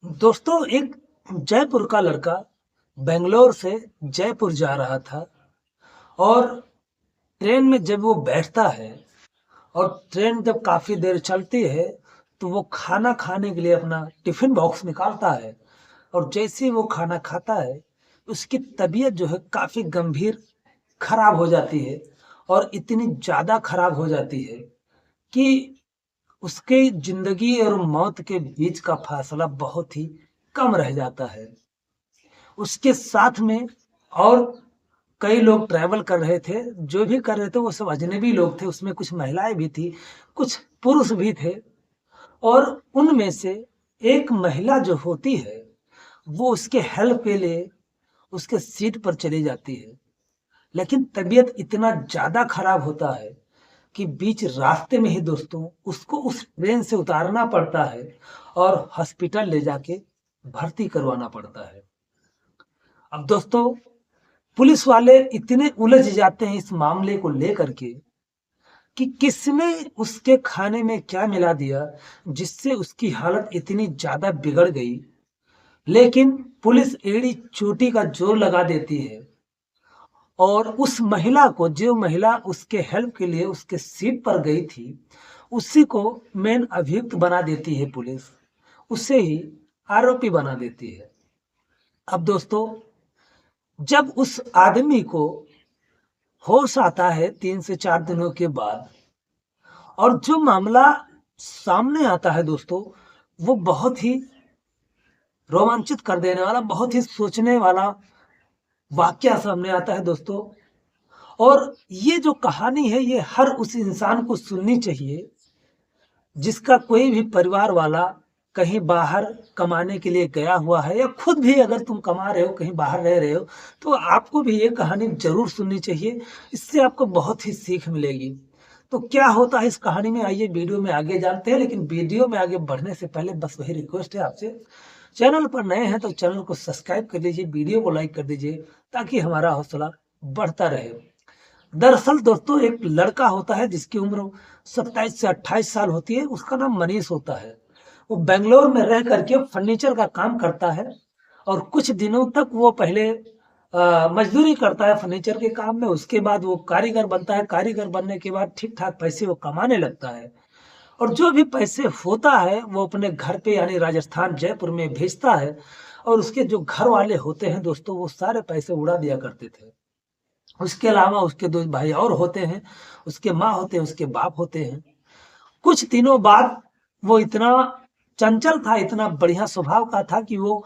दोस्तों, एक जयपुर का लड़का बेंगलोर से जयपुर जा रहा था और ट्रेन में जब वो बैठता है और ट्रेन जब काफ़ी देर चलती है, तो वो खाना खाने के लिए अपना टिफ़िन बॉक्स निकालता है और जैसे ही वो खाना खाता है, उसकी तबीयत जो है काफ़ी गंभीर खराब हो जाती है और इतनी ज़्यादा खराब हो जाती है कि उसके ज़िंदगी और मौत के बीच का फ़ासला बहुत ही कम रह जाता है। उसके साथ में और कई लोग ट्रैवल कर रहे थे, जो भी कर रहे थे वो सब अजनबी लोग थे, उसमें कुछ महिलाएँ भी थी, कुछ पुरुष भी थे और उनमें से एक महिला जो होती है, वो उसके हेल्प के लिए उसके सीट पर चली जाती है। लेकिन तबीयत इतना ज़्यादा खराब होता है कि बीच रास्ते में ही दोस्तों उसको उस ट्रेन से उतारना पड़ता है और हॉस्पिटल ले जाके भर्ती करवाना पड़ता है। अब दोस्तों, पुलिस वाले इतने उलझ जाते हैं इस मामले को लेकर के कि किसने उसके खाने में क्या मिला दिया जिससे उसकी हालत इतनी ज़्यादा बिगड़ गई। लेकिन पुलिस एड़ी चोटी का जोर लगा देती है और उस महिला को, जो महिला उसके हेल्प के लिए उसके सीट पर गई थी, उसी को मेन अभियुक्त बना देती है पुलिस। उसे ही आरोपी बना देती है। अब दोस्तों, जब उस आदमी को होश आता है 3 से 4 दिनों के बाद और जो मामला सामने आता है दोस्तों, वो बहुत ही रोमांचित कर देने वाला, बहुत ही सोचने वाला वाकया सामने आता है दोस्तों। और ये जो कहानी है, ये हर उस इंसान को सुननी चाहिए जिसका कोई भी परिवार वाला कहीं बाहर कमाने के लिए गया हुआ है, या खुद भी अगर तुम कमा रहे हो, कहीं बाहर रह रहे हो, तो आपको भी ये कहानी ज़रूर सुननी चाहिए। इससे आपको बहुत ही सीख मिलेगी। तो क्या होता है इस कहानी में, आइए वीडियो में आगे जानते हैं। लेकिन वीडियो में आगे बढ़ने से पहले बस वही रिक्वेस्ट है आपसे, चैनल पर नए हैं तो चैनल को सब्सक्राइब कर लीजिए, वीडियो को लाइक कर दीजिए ताकि हमारा हौसला बढ़ता रहे। दरअसल दोस्तों, एक लड़का होता है जिसकी उम्र 27 से 28 साल होती है। उसका नाम मनीष होता है। वो बेंगलोर में रह करके फर्नीचर का काम करता है और कुछ दिनों तक वो पहले मजदूरी करता है फर्नीचर के काम में। उसके बाद वो कारीगर बनता है। कारीगर बनने के बाद ठीक ठाक पैसे वो कमाने लगता है और जो भी पैसे होता है वो अपने घर पे यानी राजस्थान जयपुर में भेजता है। और उसके जो घर वाले होते हैं दोस्तों, वो सारे पैसे उड़ा दिया करते थे। उसके अलावा उसके 2 भाई और होते हैं, उसके माँ होते हैं, उसके बाप होते हैं। कुछ दिनों बाद वो इतना चंचल था, इतना बढ़िया स्वभाव का था कि वो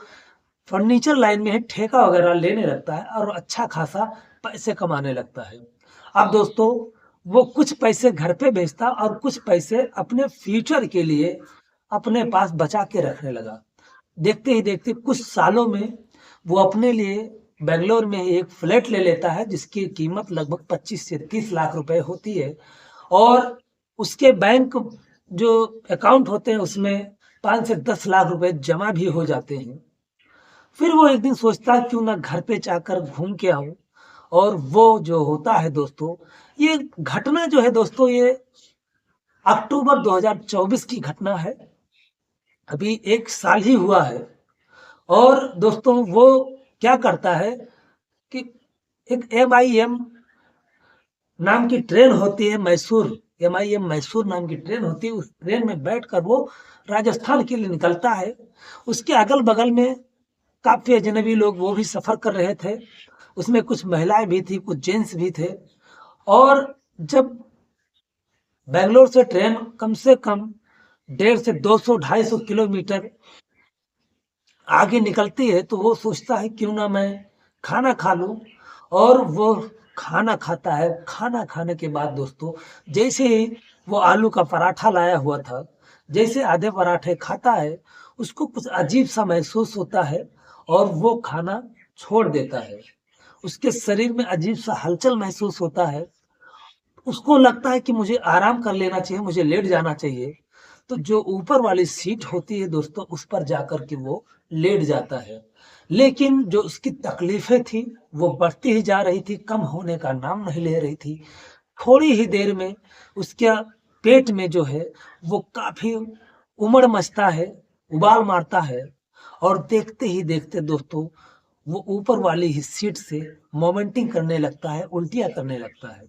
फर्नीचर लाइन में ठेका वगैरह लेने लगता है और अच्छा खासा पैसे कमाने लगता है। अब दोस्तों, वो कुछ पैसे घर पे भेजता और कुछ पैसे अपने फ्यूचर के लिए अपने पास बचा के रखने लगा। देखते ही देखते कुछ सालों में वो अपने लिए बेंगलोर में एक फ्लैट ले लेता है जिसकी कीमत लगभग 25 से 30 लाख रुपए होती है। और उसके बैंक जो अकाउंट होते हैं उसमें 5 से 10 लाख रुपए जमा भी हो जाते हैं। फिर वो एक दिन सोचता है क्यों ना घर पे जाकर घूम के आऊं। और वो जो होता है दोस्तों, ये घटना जो है दोस्तों, ये अक्टूबर 2024 की घटना है। अभी 1 साल ही हुआ है। और दोस्तों, वो क्या करता है कि एक MIM नाम की ट्रेन होती है, मैसूर, MIM मैसूर नाम की ट्रेन होती है। उस ट्रेन में बैठकर वो राजस्थान के लिए निकलता है। उसके अगल बगल में काफी अजनबी लोग वो भी सफर कर रहे थे। उसमें कुछ महिलाएं भी थी, कुछ जेंट्स भी थे। और जब बेंगलोर से ट्रेन कम से कम 150 से 200-250 किलोमीटर आगे निकलती है, तो वो सोचता है क्यों ना मैं खाना खा लूं। और वो खाना खाता है। खाना खाने के बाद दोस्तों, जैसे ही वो आलू का पराठा लाया हुआ था, जैसे आधे पराठे खाता है, उसको कुछ अजीब सा महसूस होता है और वो खाना छोड़ देता है। उसके शरीर में अजीब सा हलचल महसूस होता है। उसको लगता है कि मुझे आराम कर लेना चाहिए, मुझे लेट जाना चाहिए। तो जो ऊपर वाली सीट होती है दोस्तों, उस पर जाकर के वो लेट जाता है। लेकिन जो उसकी तकलीफें थी, वो बढ़ती ही जा रही थी, कम होने का नाम नहीं ले रही थी। थोड़ी ही देर में उसके पेट में जो है वो काफ़ी उमड़ मचता है, उबाल मारता है। और देखते ही देखते दोस्तों वो ऊपर वाली ही सीट से मोमेंटिंग करने लगता है, उल्टियाँ करने लगता है।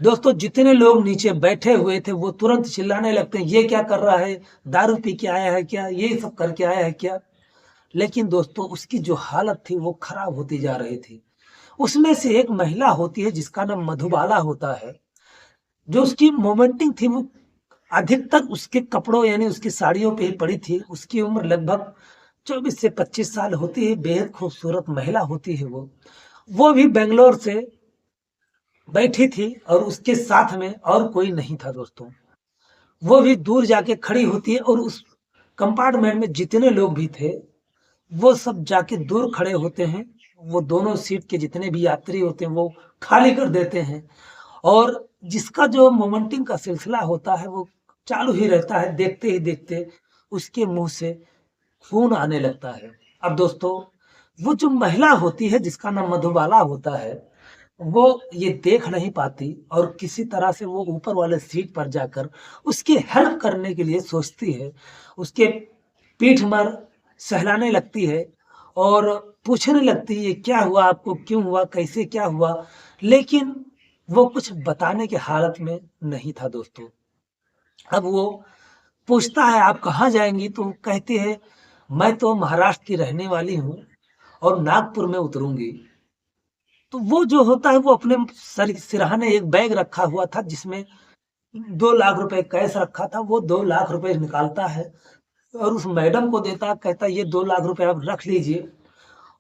दोस्तों जितने लोग नीचे बैठे हुए थे वो तुरंत चिल्लाने लगते हैं, ये क्या कर रहा है? दारू पी के आया है क्या? ये सब करके आया है क्या? लेकिन दोस्तों उसकी जो हालत थी वो खराब होती जा रही थी। उसमें से एक महिला होती है जिसका नाम मधुबाला होता है, जो उसकी मोमेंटिंग थी वो अधिकतर उसके कपड़ों यानी उसकी साड़ियों पे ही पड़ी थी। उसकी उम्र लगभग 24 से 25 साल होती है, बेहद खूबसूरत महिला होती है वो। वो भी बैंगलोर से बैठी थी और उसके साथ में और कोई नहीं था दोस्तों। वो भी दूर जाके खड़ी होती है और उस कंपार्टमेंट में जितने लोग भी थे वो सब जाके दूर खड़े होते हैं। वो दोनों सीट के जितने भी यात्री होते हैं वो खाली कर देते हैं और जिसका जो मोमेंटिंग का सिलसिला होता है वो चालू ही रहता है। देखते ही देखते उसके मुंह से खून आने लगता है। अब दोस्तों वो जो महिला होती है जिसका नाम मधुबाला होता है, वो ये देख नहीं पाती और किसी तरह से वो ऊपर वाले सीट पर जाकर उसकी हेल्प करने के लिए सोचती है। उसके पीठ पर सहलाने लगती है और पूछने लगती है, क्या हुआ आपको? क्यों हुआ? कैसे क्या हुआ? लेकिन वो कुछ बताने की हालत में नहीं था दोस्तों। अब वो पूछता है, आप कहाँ जाएँगी? तो कहती है, मैं तो महाराष्ट्र की रहने वाली हूँ और नागपुर में उतरूँगी। तो वो जो होता है वो अपने सर सिरहाने एक बैग रखा हुआ था जिसमें 2 लाख रुपए कैश रखा था। वो 2 लाख रुपए निकालता है और उस मैडम को देता है, कहता है ये 2 लाख रुपए आप रख लीजिए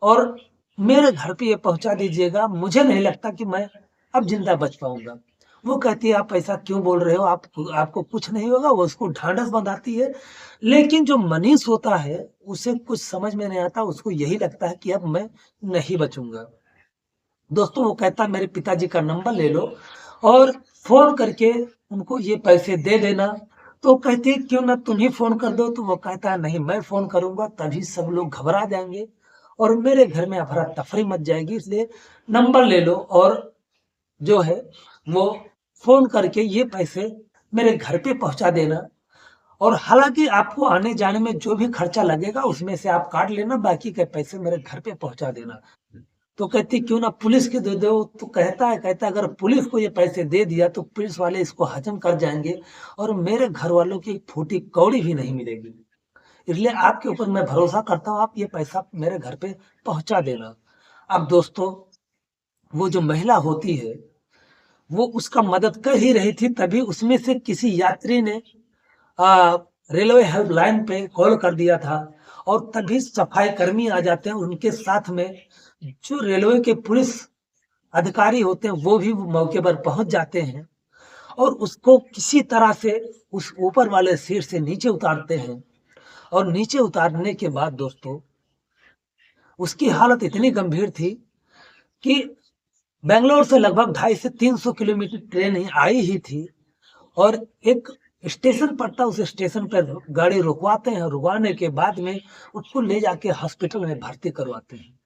और मेरे घर पे ये पहुँचा दीजिएगा। मुझे नहीं लगता कि मैं अब ज़िंदा बच पाऊँगा। वो कहती है, आप ऐसा क्यों बोल रहे हो? आपको कुछ नहीं होगा। वो उसको ढाँढस बंधाती है। लेकिन जो मनीष होता है उसे कुछ समझ में नहीं आता। उसको यही लगता है कि अब मैं नहीं बचूँगा। दोस्तों वो कहता है मेरे पिताजी का नंबर ले लो और फ़ोन करके उनको ये पैसे दे देना। तो वो कहती है क्यों ना तुम ही फ़ोन कर दो। तो वो कहता है नहीं, मैं फ़ोन करूँगा तभी सब लोग घबरा जाएँगे और मेरे घर में अफरा-तफरी मच जाएगी, इसलिए नंबर ले लो और जो है वो फ़ोन करके ये पैसे मेरे घर पे पहुँचा देना और हालाँकि आपको आने-जाने में जो भी खर्चा लगेगा उसमें से आप काट लेना, बाकी के पैसे मेरे घर पे पहुँचा देना। तो कहती क्यों ना पुलिस के दे दो। तो कहता अगर पुलिस को ये पैसे दे दिया तो पुलिस वाले इसको हजम कर जाएँगे और मेरे घर वालों की एक फूटी कौड़ी भी नहीं मिलेगी। इसलिए आपके ऊपर मैं भरोसा करता हूँ, आप ये पैसा मेरे घर पे पहुँचा देना। अब दोस्तों वो जो महिला होती है, वो उसका मदद कर ही रही थी, तभी उसमें से किसी यात्री ने अ, रेलवे हेल्पलाइन पे कॉल कर दिया था और तभी सफाई कर्मी आ जाते हैं। उनके साथ में जो रेलवे के पुलिस अधिकारी होते हैं वो भी मौके पर पहुंच जाते हैं और उसको किसी तरह से उस ऊपर वाले सीट से नीचे उतारते हैं और नीचे उतारने के बाद दोस्तों उसकी हालत इतनी गंभीर थी कि बेंगलोर से लगभग 250 से 300 किलोमीटर ट्रेन ही आई ही थी और एक स्टेशन पड़ता, उस स्टेशन पर गाड़ी रुकवाते हैं। रुकवाने के बाद में उसको ले जाके हॉस्पिटल में भर्ती करवाते हैं।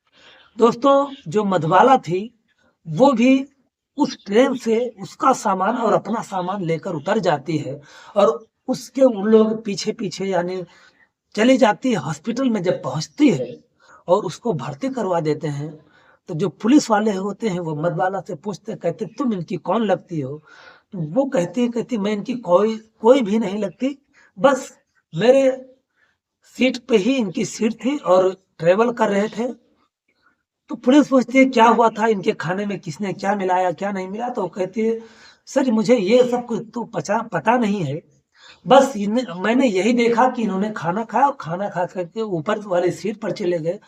दोस्तों जो मधुबाला थी वो भी उस ट्रेन से उसका सामान और अपना सामान लेकर उतर जाती है और उसके उन लोग पीछे-पीछे यानी चली जाती है। हॉस्पिटल में जब पहुँचती है और उसको भर्ती करवा देते हैं, तो जो पुलिस वाले होते हैं वो मधुबाला से पूछते हैं, कहते तुम इनकी कौन लगती हो? तो वो कहती मैं इनकी कोई कोई भी नहीं लगती, बस मेरे सीट पे ही इनकी सीट थी और ट्रैवल कर रहे थे। तो पुलिस पूछती है क्या हुआ था? इनके खाने में किसने क्या मिलाया, क्या नहीं मिलाया? तो वो कहती है सर मुझे ये सब कुछ तो पता नहीं है। बस मैंने यही देखा कि इन्होंने खाना खाया और खाना खा करके ऊपर वाली सीट पर चले गए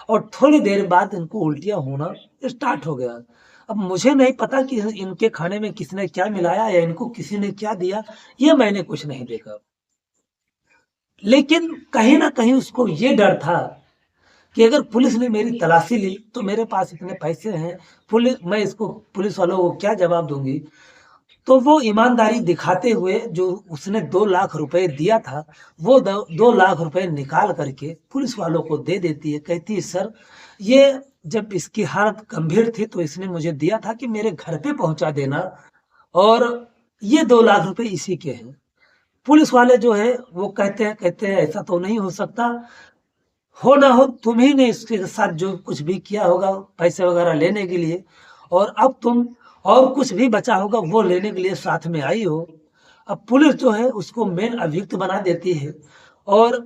और थोड़ी देर बाद इनको उल्टियाँ होना स्टार्ट हो गया। अब मुझे नहीं पता कि इनके खाने में किसने क्या मिलाया या इनको किसी ने क्या दिया, ये मैंने कुछ नहीं देखा। लेकिन कहीं न कहीं उसको ये डर था कि अगर पुलिस ने मेरी तलाशी ली तो मेरे पास इतने पैसे हैं, मैं इसको पुलिस वालों को क्या जवाब दूँगी? तो वो ईमानदारी दिखाते हुए जो उसने 2 लाख रुपए दिया था, वो द 2 लाख रुपए निकाल कर के पुलिस वालों को दे देती है। कहती है सर ये जब इसकी हालत गंभीर थी तो इसने मुझे दिया था कि मेरे घर पे पहुँचा देना और ये 2 लाख रुपए इसी के हैं। पुलिस वाले जो है वो कहते हैं ऐसा तो नहीं हो सकता। हो ना हो तुम ही ने इसके साथ जो कुछ भी किया होगा पैसे वगैरह लेने के लिए, और अब तुम और कुछ भी बचा होगा वो लेने के लिए साथ में आई हो। अब पुलिस जो है उसको मेन अभियुक्त बना देती है और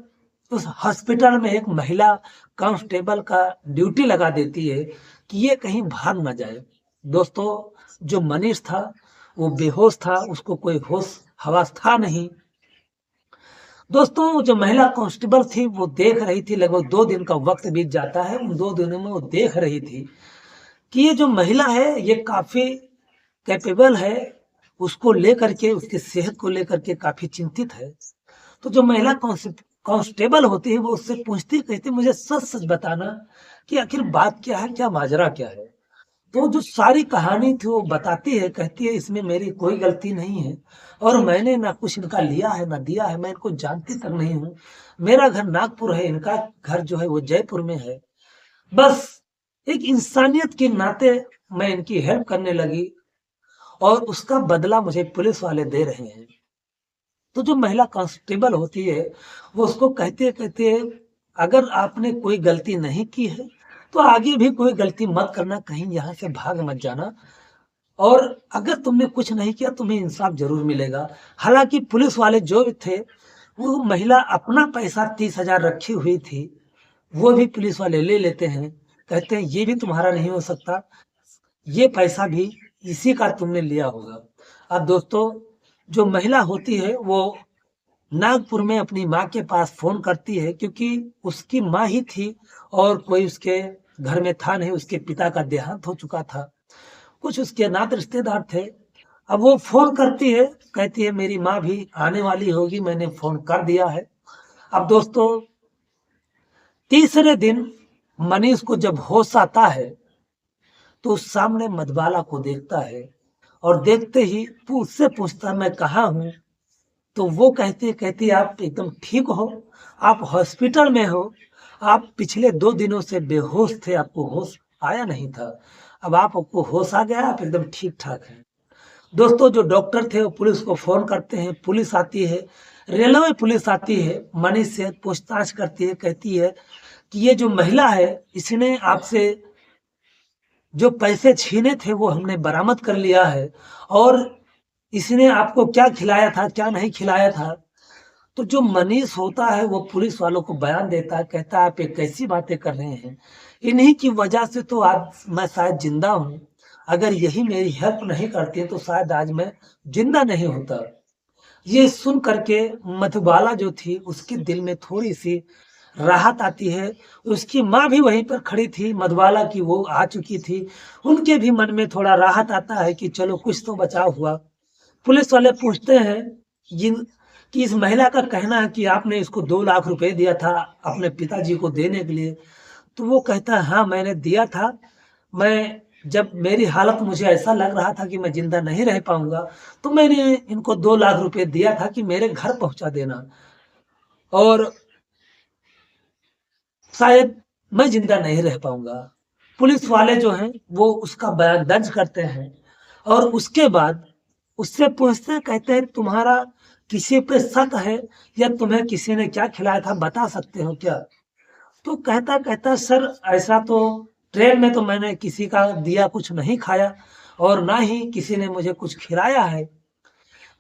उस हॉस्पिटल में एक महिला कांस्टेबल का ड्यूटी लगा देती है कि ये कहीं भाग ना जाए। दोस्तों, जो मनीष था वो बेहोश था, उसको कोई होश हवास था नहीं। दोस्तों, जो महिला कांस्टेबल थी वो देख रही थी, लगभग 2 दिन का वक्त बीत जाता है। उन 2 दिनों में वो देख रही थी कि ये जो महिला है ये काफ़ी कैपेबल है, उसको लेकर के, उसकी सेहत को लेकर के काफ़ी चिंतित है। तो जो महिला कांस्टेबल होती है वो उससे पूछती, कहती मुझे सच-सच बताना कि आखिर बात क्या है, क्या माजरा क्या है? तो जो सारी कहानी थी वो बताती है, कहती है इसमें मेरी कोई गलती नहीं है और मैंने ना कुछ इनका लिया है ना दिया है, मैं इनको जानती तक नहीं हूँ। मेरा घर नागपुर है, इनका घर जो है वो जयपुर में है। बस एक इंसानियत के नाते मैं इनकी हेल्प करने लगी और उसका बदला मुझे पुलिस वाले दे रहे हैं। तो जो महिला कांस्टेबल होती है वो उसको कहते हैं अगर आपने कोई गलती नहीं की है तो आगे भी कोई गलती मत करना, कहीं यहाँ से भाग मत जाना, और अगर तुमने कुछ नहीं किया तुम्हें इंसाफ जरूर मिलेगा। हालांकि पुलिस वाले जो भी थे, वो महिला अपना पैसा 30,000 रखी हुई थी, वो भी पुलिस वाले ले लेते हैं। कहते हैं ये भी तुम्हारा नहीं हो सकता, ये पैसा भी इसी का तुमने लिया होगा। अब दोस्तों, जो महिला होती है वो नागपुर में अपनी माँ के पास फोन करती है, क्योंकि उसकी माँ ही थी और कोई उसके घर में था नहीं, उसके पिता का देहांत हो चुका था। कुछ उसके नाते रिश्तेदार थे। अब वो फ़ोन करती है, कहती है मेरी माँ भी आने वाली होगी, मैंने फ़ोन कर दिया है। अब दोस्तों, तीसरे दिन मनीष को जब होश आता है, तो उस सामने मधुबाला को देखता है और देखते ही वो उससे पूछता है मैं कहाँ हूँ? तो वो कहती आप एकदम ठीक हो, आप हॉस्पिटल में हो, आप पिछले 2 दिनों से बेहोश थे, आपको होश आया नहीं था। अब आपको होश आ गया, आप एकदम ठीक-ठाक हैं। दोस्तों, जो डॉक्टर थे वो पुलिस को फ़ोन करते हैं, पुलिस आती है, रेलवे पुलिस आती है, मनीष से पूछताछ करती है, कहती है कि ये जो महिला है, इसने आपसे जो पैसे छीने थे वो हमने बरामद कर लिया है और इसने आपको क्या खिलाया था, क्या नहीं खिलाया था। तो जो मनीष होता है वो पुलिस वालों को बयान देता है, कहता है आप ये कैसी बातें कर रहे हैं? इन्हीं की वजह से तो आज मैं शायद ज़िंदा हूँ। अगर यही मेरी हेल्प नहीं करते तो शायद आज मैं ज़िंदा नहीं होता। ये सुन कर के मधुबाला जो थी उसके दिल में थोड़ी-सी राहत आती है। उसकी माँ भी वहीं पर खड़ी थी, मधुबाला की वो आ चुकी थी। उनके भी मन में थोड़ा राहत आता है कि चलो कुछ तो बचाव हुआ। पुलिस वाले पूछते हैं जिन कि इस महिला का कहना है कि आपने इसको 2 लाख रुपए दिया था अपने पिताजी को देने के लिए। तो वो कहता है हाँ, मैंने दिया था। मैं जब मेरी हालत मुझे ऐसा लग रहा था कि मैं ज़िंदा नहीं रह पाऊँगा, तो मैंने इनको 2 लाख रुपए दिया था कि मेरे घर पहुँचा देना और शायद मैं ज़िंदा नहीं रह पाऊँगा। पुलिस वाले जो हैं वो उसका बयान दर्ज करते हैं और उसके बाद उससे पूछते हैं, कहते हैं तुम्हारा किसी पे शक है या तुम्हें किसी ने क्या खिलाया था बता सकते हो क्या? तो कहता सर ऐसा तो ट्रेन में तो मैंने किसी का दिया कुछ नहीं खाया और ना ही किसी ने मुझे कुछ खिलाया है।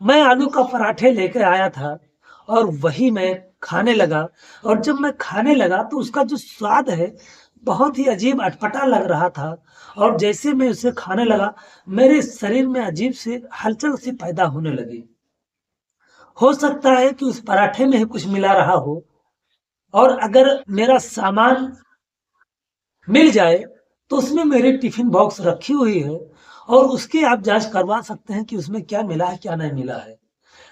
मैं आलू का पराठे लेके आया था और वही मैं खाने लगा और जब मैं खाने लगा तो उसका जो स्वाद है बहुत ही अजीब अटपटा लग रहा था और जैसे मैं उसे खाने लगा मेरे शरीर में अजीब सी हलचल सी पैदा होने लगी। हो सकता है कि उस पराठे में ही कुछ मिला रहा हो और अगर मेरा सामान मिल जाए तो उसमें मेरी टिफिन बॉक्स रखी हुई है और उसकी आप जांच करवा सकते हैं कि उसमें क्या मिला है क्या नहीं मिला है।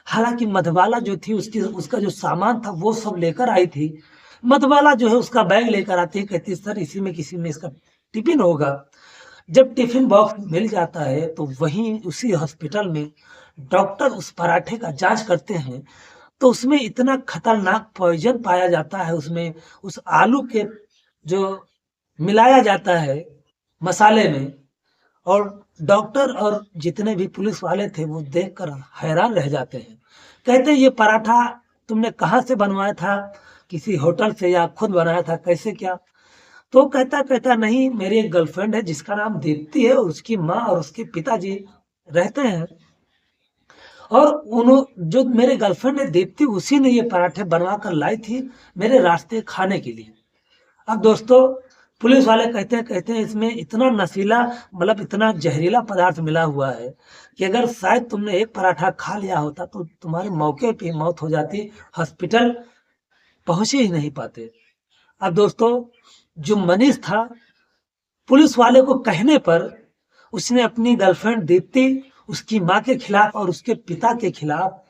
हालांकि मधुबाला जो थी उसकी उसका जो सामान था वो सब लेकर आई थी। मधुबाला जो है उसका बैग लेकर आती है, कहती है सर इसी में किसी में इसका टिफिन होगा। जब टिफिन बॉक्स मिल जाता है तो वहीं उसी हॉस्पिटल में डॉक्टर उस पराठे का जांच करते हैं तो उसमें इतना खतरनाक पॉइजन पाया जाता है, उसमें उस आलू के जो मिलाया जाता है मसाले में, और डॉक्टर और जितने भी पुलिस वाले थे वो देखकर हैरान रह जाते हैं। कहते हैं ये पराठा तुमने कहाँ से बनवाया था? किसी होटल से या खुद बनाया था, कैसे क्या? तो कहता नहीं, मेरी एक गर्लफ्रेंड है जिसका नाम दीप्ति है, और उसकी माँ और उसके पिताजी रहते हैं, और उन्हों जो मेरे गर्लफ्रेंड है दीप्ति, उसी ने ये पराठे बनवा कर लाई थी मेरे रास्ते खाने के लिए। अब दोस्तों, पुलिस वाले कहते हैं इसमें इतना नशीला, मतलब इतना जहरीला पदार्थ मिला हुआ है कि अगर शायद तुमने एक पराठा खा लिया होता तो तुम्हारे मौके पे मौत हो जाती, हॉस्पिटल पहुंच ही नहीं पाते। अब दोस्तों, जो मनीष था, पुलिस वाले को कहने पर उसने अपनी गर्लफ्रेंड दीप्ति, उसकी माँ के खिलाफ और उसके पिता के खिलाफ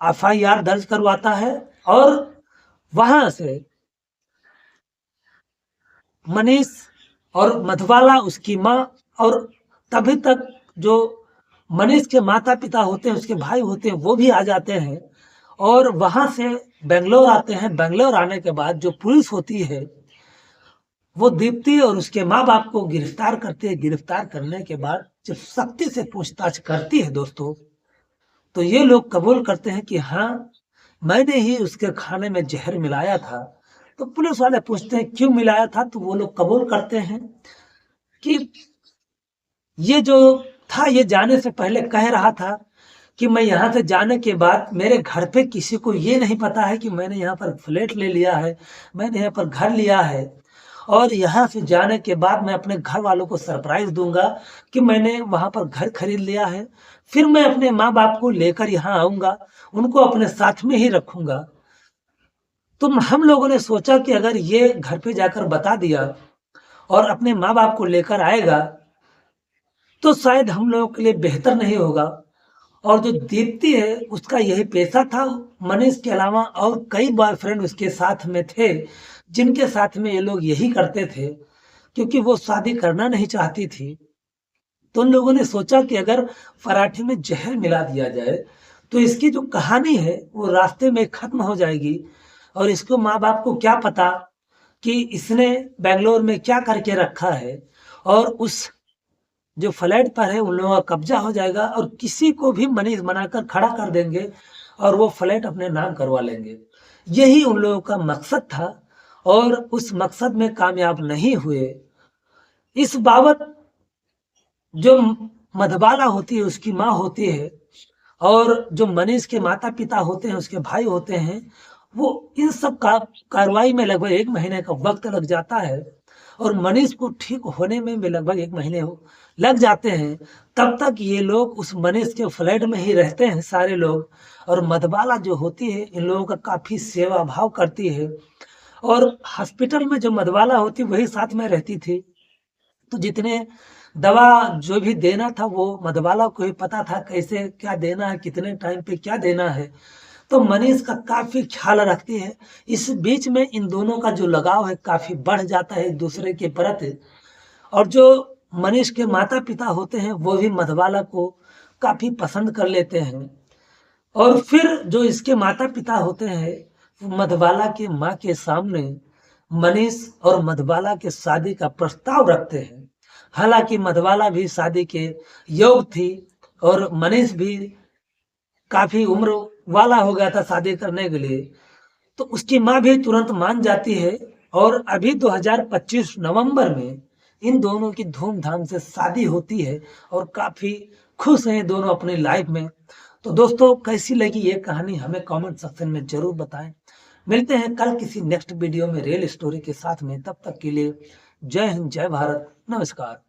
एफआईआर दर्ज करवाता है, और वहां से मनीष और मधुबाला, उसकी माँ, और तभी तक जो मनीष के माता पिता होते हैं, उसके भाई होते हैं, वो भी आ जाते हैं, और वहां से बेंगलोर आते हैं। बेंगलोर आने के बाद जो पुलिस होती है, वो दीप्ति और उसके माँ बाप को गिरफ्तार करती है। गिरफ्तार करने के बाद जब सख्ती से पूछताछ करती है दोस्तों, तो ये लोग कबूल करते हैं कि हाँ, मैंने ही उसके खाने में जहर मिलाया था। तो पुलिस वाले पूछते हैं क्यों मिलाया था, तो वो लोग कबूल करते हैं कि ये जो था, ये जाने से पहले कह रहा था कि मैं यहाँ से जाने के बाद मेरे घर पे किसी को ये नहीं पता है कि मैंने यहाँ पर फ्लैट ले लिया है, मैंने यहाँ पर घर लिया है, और यहाँ से जाने के बाद मैं अपने घर वालों को सरप्राइज दूंगा कि मैंने वहाँ पर घर खरीद लिया है। फिर मैं अपने माँ बाप को लेकर यहाँ आऊंगा, उनको अपने साथ में ही रखूंगा। तो हम लोगों ने सोचा कि अगर ये घर पे जाकर बता दिया और अपने माँ बाप को लेकर आएगा, तो शायद हम लोगों के लिए बेहतर नहीं होगा। और जो दीप्ति है, उसका यही पेशा था। मनीष के अलावा और कई बॉयफ्रेंड उसके साथ में थे, जिनके साथ में ये लोग यही करते थे, क्योंकि वो शादी करना नहीं चाहती थी। तो उन लोगों ने सोचा कि अगर पराठे में जहर मिला दिया जाए तो इसकी जो कहानी है वो रास्ते में खत्म हो जाएगी, और इसको माँ बाप को क्या पता कि इसने बेंगलोर में क्या करके रखा है, और उस जो फ्लैट पर है उन लोगों का कब्जा हो जाएगा, और किसी को भी मनीष बनाकर खड़ा कर देंगे और वो फ्लैट अपने नाम करवा लेंगे। यही उन लोगों का मकसद था, और उस मकसद में कामयाब नहीं हुए। इस बाबत जो मधुबाला होती है, उसकी माँ होती है, और जो मनीष के माता पिता होते हैं, उसके भाई होते हैं, वो इन सब का कार्रवाई में लगभग 1 महीने का वक्त लग जाता है, और मनीष को ठीक होने में भी लगभग 1 महीने लग जाते हैं। तब तक ये लोग उस मनीष के फ्लैट में ही रहते हैं सारे लोग, और मधुबाला जो होती है इन लोगों का काफी सेवा भाव करती है, और हॉस्पिटल में जो मधुबाला होती वही साथ में रहती थी। तो जितने दवा जो भी देना था वो मधुबाला को ही पता था, कैसे क्या देना है, कितने टाइम पे क्या देना है। तो मनीष का काफी ख्याल रखती है। इस बीच में इन दोनों का जो लगाव है काफी बढ़ जाता है एक दूसरे के प्रति, और जो मनीष के माता पिता होते हैं वो भी मधुबाला को काफी पसंद कर लेते हैं। और फिर जो इसके माता पिता होते हैं, वो मधुबाला की माँ के सामने मनीष और मधुबाला के शादी का प्रस्ताव रखते हैं। हालांकि मधुबाला भी शादी के योग्य थी, और मनीष भी काफी उम्र वाला हो गया था शादी करने के लिए। तो उसकी माँ भी तुरंत मान जाती है, और अभी 2025 नवंबर में इन दोनों की धूमधाम से शादी होती है, और काफी खुश हैं दोनों अपनी लाइफ में। तो दोस्तों, कैसी लगी ये कहानी हमें कमेंट सेक्शन में जरूर बताएं। मिलते हैं कल किसी नेक्स्ट वीडियो में रियल स्टोरी के साथ में। तब तक के लिए जय हिंद, जय भारत, नमस्कार।